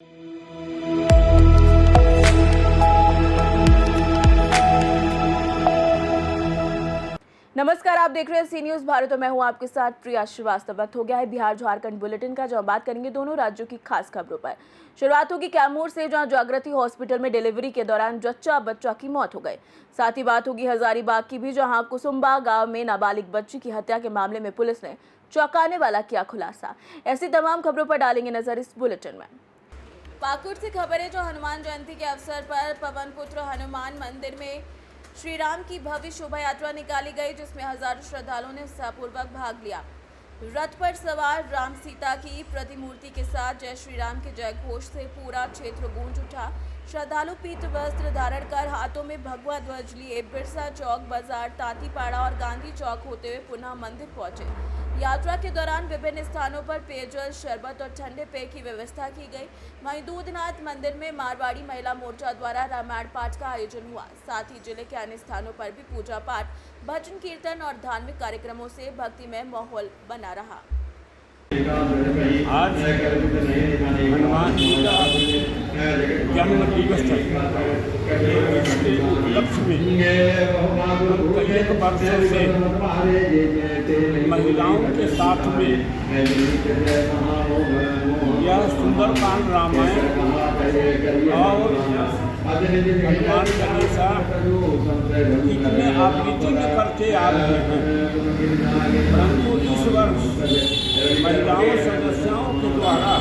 नमस्कार, आप देख रहे हैं सी न्यूज भारत और मैं हूं आपके साथ प्रिया श्रीवास्तव। वक्त हो गया है बिहार झारखंड बुलेटिन का, जहां बात करेंगे दोनों राज्यों की खास खबरों पर। शुरुआत होगी कैमूर से, जहां जागृति हॉस्पिटल में डिलीवरी के दौरान जच्चा बच्चा की मौत हो गई। साथ ही बात होगी हजारीबाग की भी, जहां कुसुम्बा गांव में नाबालिग बच्ची की हत्या के मामले में पुलिस ने चौंकाने वाला किया खुलासा। ऐसी तमाम खबरों पर डालेंगे नजर इस बुलेटिन में। पाकुड़ से खबर है, जो हनुमान जयंती के अवसर पर पवन पुत्र हनुमान मंदिर में श्री राम की भव्य शोभा यात्रा निकाली गई, जिसमें हजारों श्रद्धालुओं ने उत्साहपूर्वक भाग लिया। रथ पर सवार राम सीता की प्रतिमूर्ति के साथ जय श्री राम के जय घोष से पूरा क्षेत्र गूंज उठा। श्रद्धालु पीत वस्त्र धारण कर हाथों में भगवा ध्वज लिए बिरसा चौक, बाजार, तांतीपाड़ा और गांधी चौक होते हुए पुनः मंदिर पहुंचे। यात्रा के दौरान विभिन्न स्थानों पर पेयजल, शरबत और ठंडे पेय की व्यवस्था की गई। वहीं दूधनाथ मंदिर में मारवाड़ी महिला मोर्चा द्वारा रामायण पाठ का आयोजन हुआ। साथ ही जिले के अन्य स्थानों पर भी पूजा पाठ, भजन कीर्तन और धार्मिक कार्यक्रमों से भक्तिमय माहौल बना रहा। आज हनुमान जी का जन्म दिवस है। उपलक्ष्य में कई एक वर्षों से महिलाओं के साथ में यह सुंदरकांड रामायण और हनुमान चालीसा इतने आवृत्ति में करते आ रहे हैं, परंतु इस वर्ष महिलाओं सदस्यों के द्वारा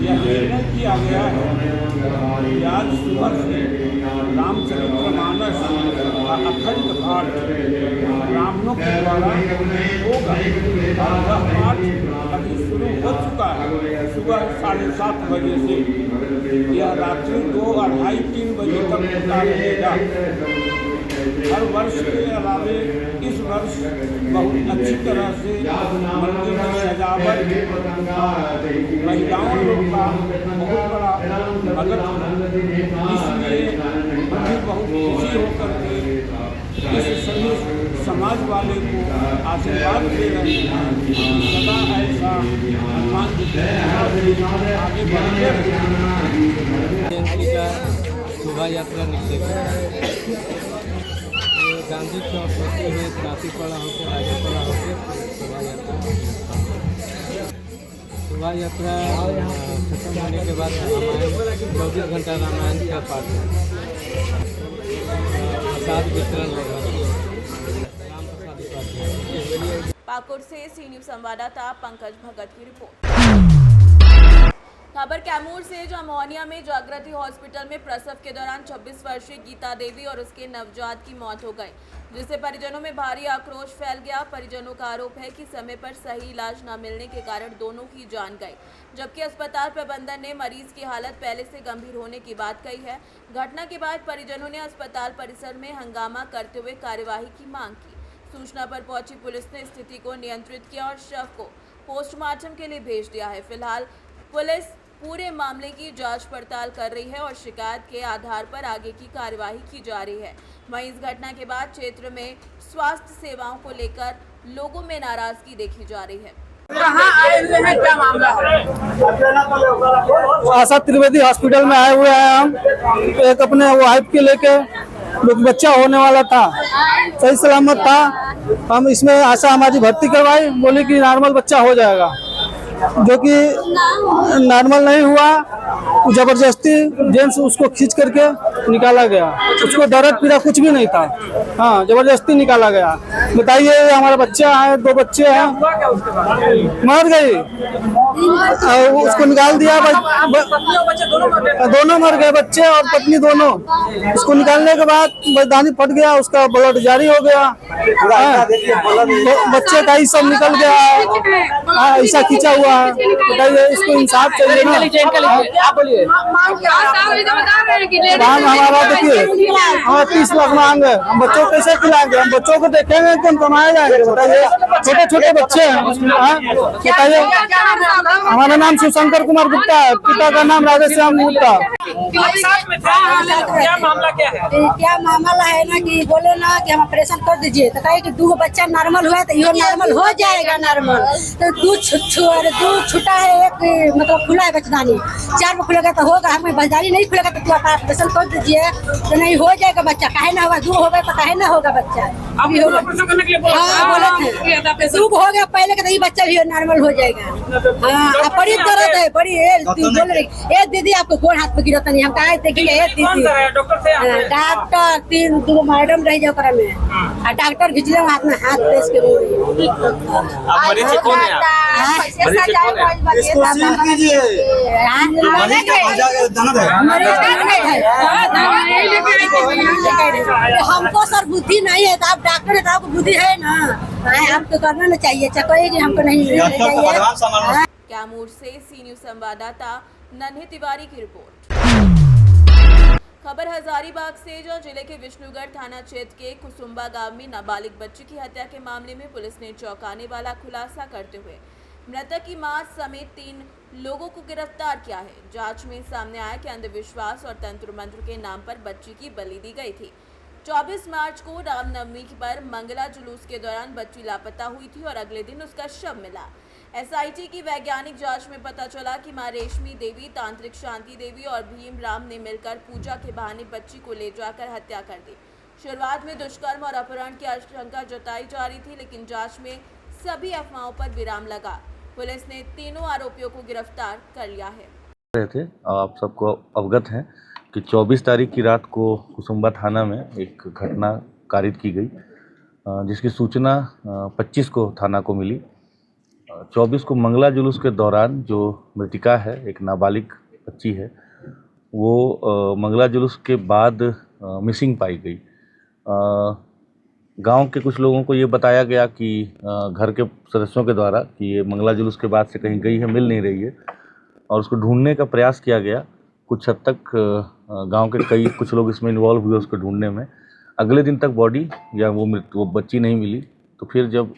यह निर्णय किया गया है कि आज सुबह से रामचरितमानस का अखंड पाठ ब्राह्मणों के द्वारा होगा। और वह पाठ अभी शुरू हो चुका है। सुबह 7:30 बजे से यह रात्रि 2, 2:30, 3 बजे तक होता रहेगा। हर वर्ष के अलावे इस वर्ष बहुत अच्छी तरह से मंदिर में सजावट, महिलाओं लोग का बहुत बड़ा मदद, इसलिए मुझे बहुत खुशी होकर के इस सभी समाज वाले को आशीर्वाद दे रहे हैं कि सदा ऐसा हनुमान जी आगे बढ़ते जयंती का शोभा यात्रा निकलेगी। गांधी चौक होते हुए तांतीपाड़ा होकर राजापाड़ा होकर शोभा यात्रा खत्म होने के बाद रामायण 24 घंटा रामायण का पाठ प्रसाद वितरण होगा। पाकुड़ से सी न्यूज संवाददाता पंकज भगत की रिपोर्ट। खबर कैमूर से, जो मोहनिया में जागृति हॉस्पिटल में प्रसव के दौरान 26 वर्षीय गीता देवी और उसके नवजात की मौत हो गई, जिससे परिजनों में भारी आक्रोश फैल गया। परिजनों का आरोप है कि समय पर सही इलाज न मिलने के कारण दोनों की जान गई, जबकि अस्पताल प्रबंधन ने मरीज की हालत पहले से गंभीर होने की बात कही है। घटना के बाद परिजनों ने अस्पताल परिसर में हंगामा करते हुए कार्यवाही की मांग की। सूचना पर पहुंची पुलिस ने स्थिति को नियंत्रित किया और शव को पोस्टमार्टम के लिए भेज दिया है। फिलहाल पुलिस पूरे मामले की जांच पड़ताल कर रही है और शिकायत के आधार पर आगे की कार्यवाही की जा रही है। वहीं इस घटना के बाद क्षेत्र में स्वास्थ्य सेवाओं को लेकर लोगों में नाराजगी देखी जा रही है। कहाँ आए हुए हैं, क्या मामला है? आशा त्रिवेदी हॉस्पिटल में आए हुए हैं हम। एक अपने वाइफ के लेके बच्चा होने वाला था, सही सलामत था। हम इसमें आशा हमारी भर्ती करवाई, बोली कि नॉर्मल बच्चा हो जाएगा, जो कि नॉर्मल नहीं हुआ। जबरदस्ती जेंट्स उसको खींच करके निकाला गया। उसको दर्द पीड़ा कुछ भी नहीं था, हाँ जबरदस्ती निकाला गया। बताइए, हमारा बच्चा है, 2 बच्चे हैं, मर गई और उसको निकाल दिया। दोनों मर गए, बच्चे और पत्नी दोनों। उसको निकालने के बाद बलिदानी फट गया, उसका ब्लड जारी हो गया, बच्चे का ही सब निकल गया है, ऐसा खींचा हुआ है। बताइए, इसको इंसाफ चाहिए ना। दाम हमारा देखिए, हमें 30 लाख मांग है। हम बच्चों को कैसे खिलाएंगे? हम बच्चों को देखेंगे कि हम कमाए जाएंगे? बताइए, छोटे छोटे बच्चे हैं, बताइए। नाम है? हमारा नाम शिवशंकर कुमार गुप्ता है, पिता का नाम राधेश्याम गुप्ता। आप साथ में थे? क्या मामला क्या है? क्या मामला है ना कि बोले ना कि हम ऑपरेशन कर दीजिए, तो कहे कि 2 बच्चा नॉर्मल हुआ है तो यो नॉर्मल हो जाएगा नॉर्मल। तो दूध छूटा है, एक मतलब खुला है बच्चेदानी, 4 में खुलेगा तो होगा, हमें बच्चेदानी नहीं खुलेगा तो तू ऑपरेशन कर दीजिए तो नहीं हो जाएगा बच्चा। काहे ना होगा, 2 होगा तो काहे ना होगा बच्चा। आप ऑपरेशन करने के लिए बोला? हाँ बोले थे, 2 हो गया पहले का तो ये बच्चा भी नॉर्मल हो जाएगा। हाँ बड़ी दर्द है, बड़ी बोल रही ए दीदी आपको गोड़ हाथ में गिरता नहीं, हम कहा देखिए कौन दीदी सा है डॉक्टर से? डॉक्टर 3 मैडम रह जाओ में और डॉक्टर घिचले हाथ में हाथ पेश के आप मरीज से कौन है आप? हमको सर बुद्धि नहीं है, तो आप डॉक्टर है तो आपको बुद्धि है ना, आपको करना ना चाहिए, चाहिए हमको नहीं चाहिए। कैमूर से सी न्यूज संवाददाता नन्हे तिवारी की रिपोर्ट। खबर हजारीबाग से, जो जिले के विष्णुगढ़ थाना क्षेत्र के कुसुम्बा गांव में नाबालिग बच्ची की हत्या के मामले में पुलिस ने चौंकाने वाला खुलासा करते हुए मृतक की मां समेत 3 लोगों को गिरफ्तार किया है। जांच में सामने आया कि अंधविश्वास और तंत्र मंत्र के नाम पर बच्ची की बलि दी गई थी। 24 मार्च को रामनवमी पर मंगला जुलूस के दौरान बच्ची लापता हुई थी और अगले दिन उसका शव मिला। एसआईटी की वैज्ञानिक जांच में पता चला कि मां रेशमी देवी, तांत्रिक शांति देवी और भीम राम ने मिलकर पूजा के बहाने बच्ची को ले जाकर हत्या कर दी। शुरुआत में दुष्कर्म और अपहरण की आशंका जताई जा रही थी, लेकिन जांच में सभी अफवाहों पर विराम लगा। पुलिस ने तीनों आरोपियों को गिरफ्तार कर लिया है। थे आप सबको अवगत हैं कि 24 तारीख की रात को कुसुम्बा थाना में एक घटना कारित की गई, जिसकी सूचना 25 को थाना को मिली। 24 को मंगला जुलूस के दौरान जो मृतिका है, एक नाबालिग बच्ची है, वो मंगला जुलूस के बाद मिसिंग पाई गई। गांव के कुछ लोगों को ये बताया गया कि घर के सदस्यों के द्वारा कि ये मंगला जुलूस के बाद से कहीं गई है, मिल नहीं रही है, और उसको ढूंढने का प्रयास किया गया। कुछ हद तक गांव के कुछ लोग इसमें इन्वॉल्व हुए उसको ढूंढने में। अगले दिन तक बॉडी या वो बच्ची नहीं मिली, तो फिर जब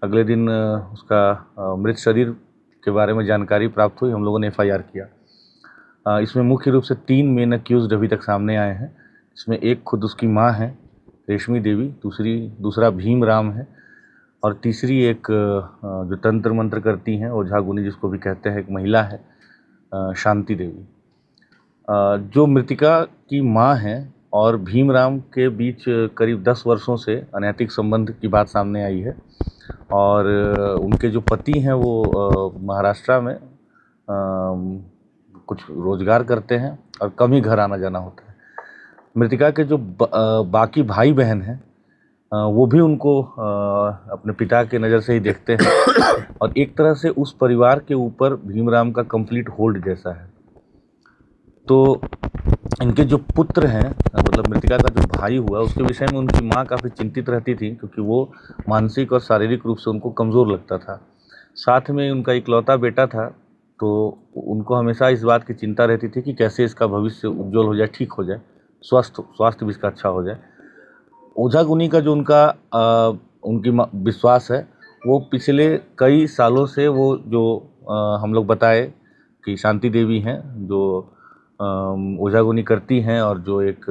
अगले दिन उसका मृत शरीर के बारे में जानकारी प्राप्त हुई, हम लोगों ने FIR किया। इसमें मुख्य रूप से 3 मेन अक्यूज्ड अभी तक सामने आए हैं। इसमें एक खुद उसकी माँ है रेशमी देवी, दूसरा भीम राम है, और तीसरी एक जो तंत्र मंत्र करती हैं, ओझा गुनी जिसको भी कहते हैं, एक महिला है शांति देवी। जो मृतिका की माँ है और भीम राम के बीच करीब 10 वर्षों से अनैतिक संबंध की बात सामने आई है, और उनके जो पति हैं वो महाराष्ट्र में कुछ रोजगार करते हैं और कम ही घर आना जाना होता है। मृतिका के जो बाकी भाई बहन हैं वो भी उनको अपने पिता के नज़र से ही देखते हैं, और एक तरह से उस परिवार के ऊपर भीमराम का कंप्लीट होल्ड जैसा है। तो इनके जो पुत्र हैं, मतलब मृतिका का जो भाई हुआ, उसके विषय में उनकी माँ काफ़ी चिंतित रहती थी, क्योंकि वो मानसिक और शारीरिक रूप से उनको कमज़ोर लगता था। साथ में उनका इकलौता बेटा था, तो उनको हमेशा इस बात की चिंता रहती थी कि कैसे इसका भविष्य उज्जवल हो जाए, ठीक हो जाए, स्वास्थ्य भी इसका अच्छा हो जाए। ओझा गुनी का जो उनकी विश्वास है, वो पिछले कई सालों से वो जो हम लोग बताए कि शांति देवी हैं, जो ओझा गुनी करती हैं, और जो एक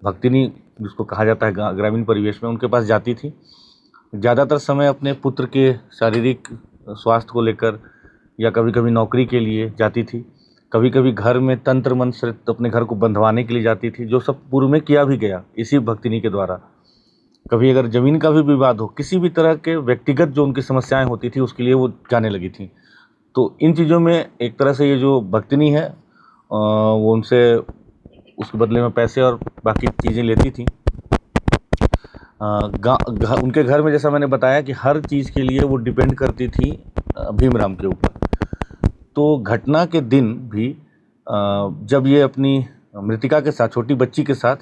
भक्तिनी जिसको कहा जाता है ग्रामीण परिवेश में, उनके पास जाती थी। ज़्यादातर समय अपने पुत्र के शारीरिक स्वास्थ्य को लेकर या कभी कभी नौकरी के लिए जाती थी, कभी कभी घर में तंत्र मंत्र से अपने घर को बंधवाने के लिए जाती थी, जो सब पूर्व में किया भी गया इसी भक्तिनी के द्वारा। कभी अगर ज़मीन का भी विवाद हो, किसी भी तरह के व्यक्तिगत जो उनकी समस्याएं होती थी, उसके लिए वो जाने लगी थी। तो इन चीज़ों में एक तरह से ये जो भक्तिनी है वो उनसे उसके बदले में पैसे और बाकी चीज़ें लेती थी। उनके घर में जैसा मैंने बताया कि हर चीज़ के लिए वो डिपेंड करती थी भीमराम के ऊपर। तो घटना के दिन भी जब ये अपनी मृतिका के साथ, छोटी बच्ची के साथ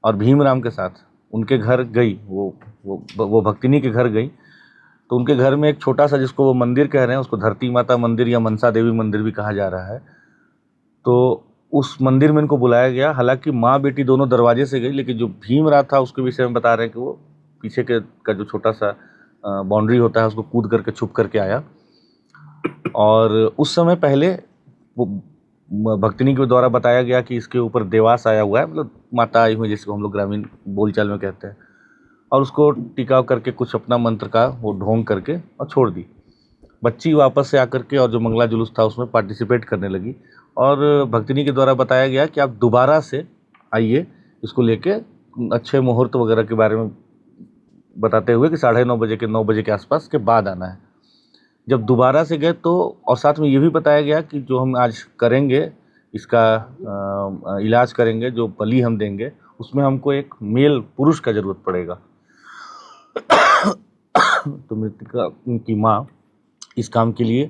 और भीमराम के साथ उनके घर गई, वो भक्तिनी के घर गई, तो उनके घर में एक छोटा सा, जिसको वो मंदिर कह रहे हैं, उसको धरती माता मंदिर या मनसा देवी मंदिर भी कहा जा रहा है, तो उस मंदिर में इनको बुलाया गया। हालांकि माँ बेटी दोनों दरवाजे से गई, लेकिन जो भीमराव था उसके विषय में बता रहे हैं कि वो पीछे का जो छोटा सा बाउंड्री होता है, उसको कूद करके छुप करके आया। और उस समय पहले वो भक्तिनी के द्वारा बताया गया कि इसके ऊपर देवास आया हुआ है, मतलब माता आई हुई जिसको हम लोग ग्रामीण बोलचाल में कहते हैं, और उसको टिकाव करके कुछ अपना मंत्र का वो ढोंग करके और छोड़ दी। बच्ची वापस से आकर के और जो मंगला जुलूस था उसमें पार्टिसिपेट करने लगी, और भक्तिनी के द्वारा बताया गया कि आप दोबारा से आइए, इसको लेके अच्छे मुहूर्त वगैरह के बारे में बताते हुए कि 9:30 बजे के 9 बजे के आसपास के बाद आना है। जब दोबारा से गए तो और साथ में ये भी बताया गया कि जो हम आज करेंगे इसका इलाज करेंगे, जो बलि हम देंगे उसमें हमको एक मेल पुरुष का ज़रूरत पड़ेगा। तो मृतिका की माँ इस काम के लिए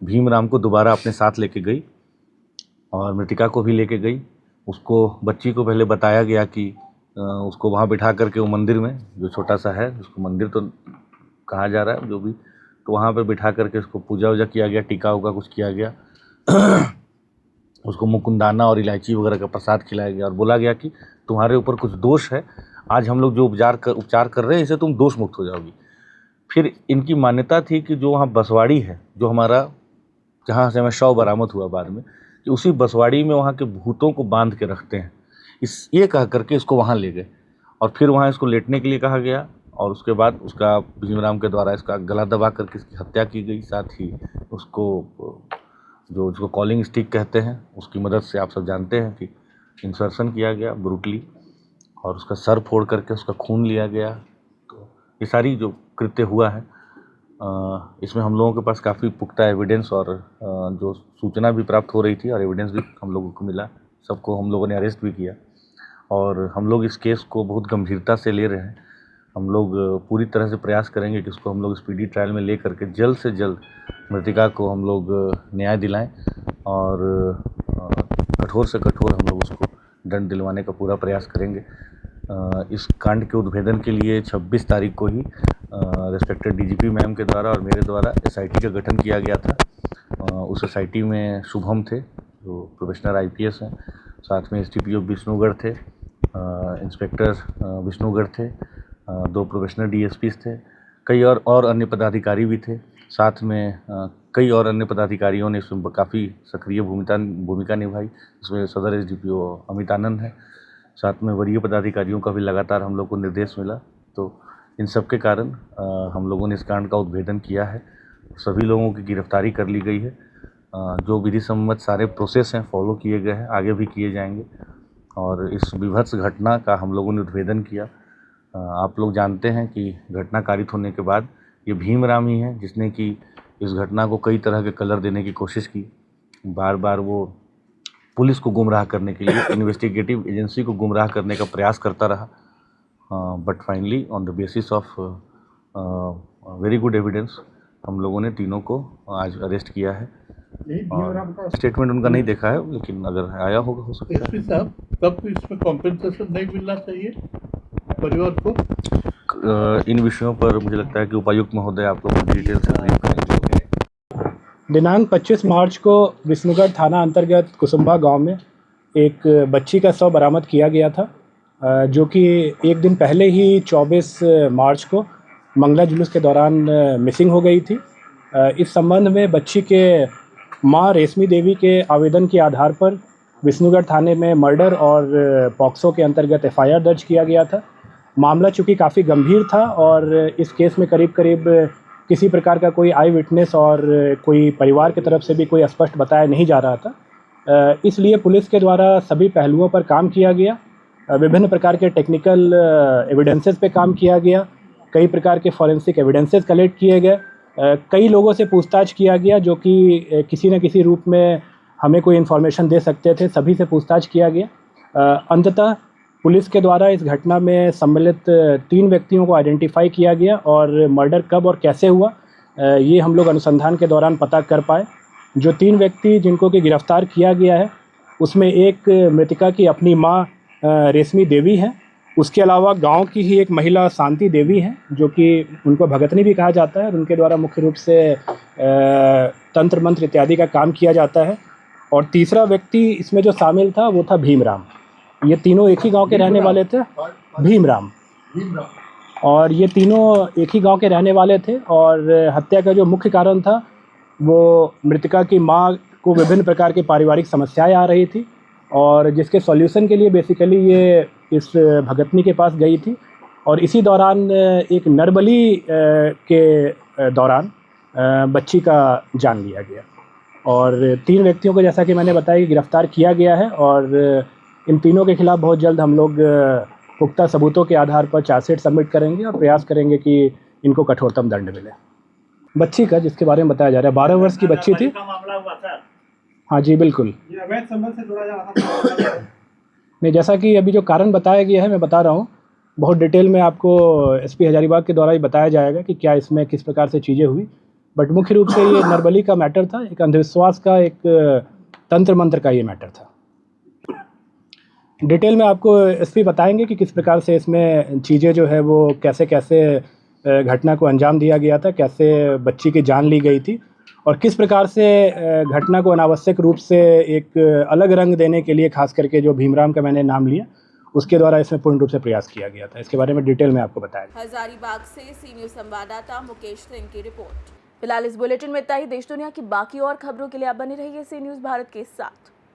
भीमराम को दोबारा अपने साथ लेके गई और मृतिका को भी लेके गई। उसको बच्ची को पहले बताया गया कि उसको वहाँ बिठा करके वो मंदिर में, जो छोटा सा है उसको मंदिर तो कहा जा रहा है जो भी, तो वहाँ पे बिठा करके उसको पूजा वूजा किया गया, टीका उका कुछ किया गया। उसको मुकुंदाना और इलायची वगैरह का प्रसाद खिलाया गया और बोला गया कि तुम्हारे ऊपर कुछ दोष है, आज हम लोग जो उपचार कर रहे हैं इससे तुम दोष मुक्त हो जाओगी। फिर इनकी मान्यता थी कि जो वहाँ बसवाड़ी है, जो हमारा जहाँ से हमें शव बरामद हुआ बाद में, कि उसी बसवाड़ी में वहाँ के भूतों को बांध के रखते हैं। ये कह करके इसको वहाँ ले गए और फिर वहाँ इसको लेटने के लिए कहा गया, और उसके बाद उसका भीमराम के द्वारा इसका गला दबा करके इसकी हत्या की गई। साथ ही उसको कॉलिंग स्टिक कहते हैं, उसकी मदद से आप सब जानते हैं कि इंसर्शन किया गया ब्रूटली, और उसका सर फोड़ करके उसका खून लिया गया। तो ये सारी जो कृत्य हुआ है, इसमें हम लोगों के पास काफ़ी पुख्ता एविडेंस और जो सूचना भी प्राप्त हो रही थी और एविडेंस भी हम लोगों को मिला। सबको हम लोगों ने अरेस्ट भी किया और हम लोग इस केस को बहुत गंभीरता से ले रहे हैं। हम लोग पूरी तरह से प्रयास करेंगे कि इसको हम लोग स्पीडी ट्रायल में ले करके जल्द से जल्द मृतिका को हम लोग न्याय दिलाएं और कठोर से कठोर हम लोग उसको दंड दिलवाने का पूरा प्रयास करेंगे। इस कांड के उद्भेदन के लिए 26 तारीख को ही रेस्पेक्टेड डीजीपी मैम के द्वारा और मेरे द्वारा एसआईटी का गठन किया गया था। उस एसआईटी में शुभम थे जो प्रोफेशनल आईपीएस हैं, साथ में एसडीपीओ विष्णुगढ़ थे, इंस्पेक्टर विष्णुगढ़ थे, 2 प्रोफेशनल डीएसपीस थे, कई और अन्य पदाधिकारी भी थे। साथ में कई और अन्य पदाधिकारियों ने इसमें काफ़ी सक्रिय भूमिका निभाई। इसमें सदर एसडीपीओ अमित आनंद है, साथ में वरीय पदाधिकारियों का भी लगातार हम लोग को निर्देश मिला। तो इन सब के कारण हम लोगों ने इस कांड का उद्भेदन किया है। सभी लोगों की गिरफ्तारी कर ली गई है। जो विधि सम्मत सारे प्रोसेस हैं फॉलो किए गए हैं, आगे भी किए जाएंगे। और इस विभत्स घटना का हम लोगों ने उद्भेदन किया। आप लोग जानते हैं कि घटना कारित होने के बाद ये भीमराम ही है जिसने कि इस घटना को कई तरह के कलर देने की कोशिश की। बार बार वो पुलिस को गुमराह करने के लिए, इन्वेस्टिगेटिव एजेंसी को गुमराह करने का प्रयास करता रहा। But finally on the basis of very good evidence हम लोगों ने तीनों को आज अरेस्ट किया है। स्टेटमेंट उनका नहीं देखा है, लेकिन अगर आया होगा हो सकता है। एसपी साहब, तब इसमें कॉम्पेंसेशन नहीं मिलना चाहिए परिवार को? इन विषयों पर मुझे लगता है कि उपायुक्त महोदय आप लोगों को डिटेल से ब्रीफ करेंगे। दिनांक 25 मार्च को विष्णुगढ़ थाना अंतर्गत कुसुम्भा गांव में एक बच्ची का शव बरामद किया गया था, जो कि एक दिन पहले ही 24 मार्च को मंगला जुलूस के दौरान मिसिंग हो गई थी। इस संबंध में बच्ची के मां रेशमी देवी के आवेदन के आधार पर विष्णुगढ़ थाने में मर्डर और पॉक्सो के अंतर्गत एफआईआर दर्ज किया गया था। मामला चूँकि काफ़ी गंभीर था और इस केस में करीब करीब किसी प्रकार का कोई आई विटनेस और कोई परिवार की तरफ से भी कोई स्पष्ट बताया नहीं जा रहा था, इसलिए पुलिस के द्वारा सभी पहलुओं पर काम किया गया। विभिन्न प्रकार के टेक्निकल एविडेंसेस पे काम किया गया, कई प्रकार के फॉरेंसिक एविडेंसेस कलेक्ट किए गए, कई लोगों से पूछताछ किया गया जो कि किसी न किसी रूप में हमें कोई इन्फॉर्मेशन दे सकते थे, सभी से पूछताछ किया गया। अंततः पुलिस के द्वारा इस घटना में सम्मिलित 3 व्यक्तियों को आइडेंटिफाई किया गया और मर्डर कब और कैसे हुआ ये हम लोग अनुसंधान के दौरान पता कर पाए। जो 3 व्यक्ति जिनको कि गिरफ्तार किया गया है उसमें एक मृतिका की अपनी मां रेशमी देवी है, उसके अलावा गांव की ही एक महिला शांति देवी हैं जो कि उनको भगतनी भी कहा जाता है और उनके द्वारा मुख्य रूप से तंत्र मंत्र इत्यादि का काम किया जाता है। और तीसरा व्यक्ति इसमें जो शामिल था वो था भीमराम। ये तीनों एक ही गांव के रहने वाले थे, भीमराम, और ये तीनों एक ही गांव के रहने वाले थे। और हत्या का जो मुख्य कारण था वो मृतका की माँ को विभिन्न प्रकार की पारिवारिक समस्याएं आ रही थी और जिसके सॉल्यूशन के लिए बेसिकली ये इस भगतनी के पास गई थी और इसी दौरान एक नरबली के दौरान बच्ची का जान लिया गया और 3 व्यक्तियों को जैसा कि मैंने बताया कि गिरफ्तार किया गया है और इन तीनों के खिलाफ बहुत जल्द हम लोग पुख्ता सबूतों के आधार पर चार्जशीट सबमिट करेंगे और प्रयास करेंगे कि इनको कठोरतम दंड मिले। बच्ची का जिसके बारे में बताया जा रहा है 12 वर्ष की बच्ची थी। हाँ जी बिल्कुल। अवैध संबंध से जुड़ा जा रहा था। नहीं, जैसा कि अभी जो कारण बताया गया है मैं बता रहा हूँ, बहुत डिटेल में आपको एसपी हजारीबाग के द्वारा ही बताया जाएगा कि क्या इसमें किस प्रकार से चीज़ें हुई, बट मुख्य रूप से ये नरबली का मैटर था, एक अंधविश्वास का, एक तंत्र मंत्र का ये मैटर था। डिटेल में आपको एसपी बताएंगे कि किस प्रकार से इसमें चीज़ें जो है वो कैसे कैसे घटना को अंजाम दिया गया था, कैसे बच्ची की जान ली गई थी और किस प्रकार से घटना को अनावश्यक रूप से एक अलग रंग देने के लिए खास करके जो भीमराम का मैंने नाम लिया उसके द्वारा इसमें पूर्ण रूप से प्रयास किया गया था। इसके बारे में डिटेल में आपको बताया। हजारीबाग से सी न्यूज संवाददाता मुकेश सिंह की रिपोर्ट। फिलहाल इस बुलेटिन में इतना ही। देश दुनिया की बाकी और खबरों के लिए आप बने रहिए सी न्यूज भारत के साथ।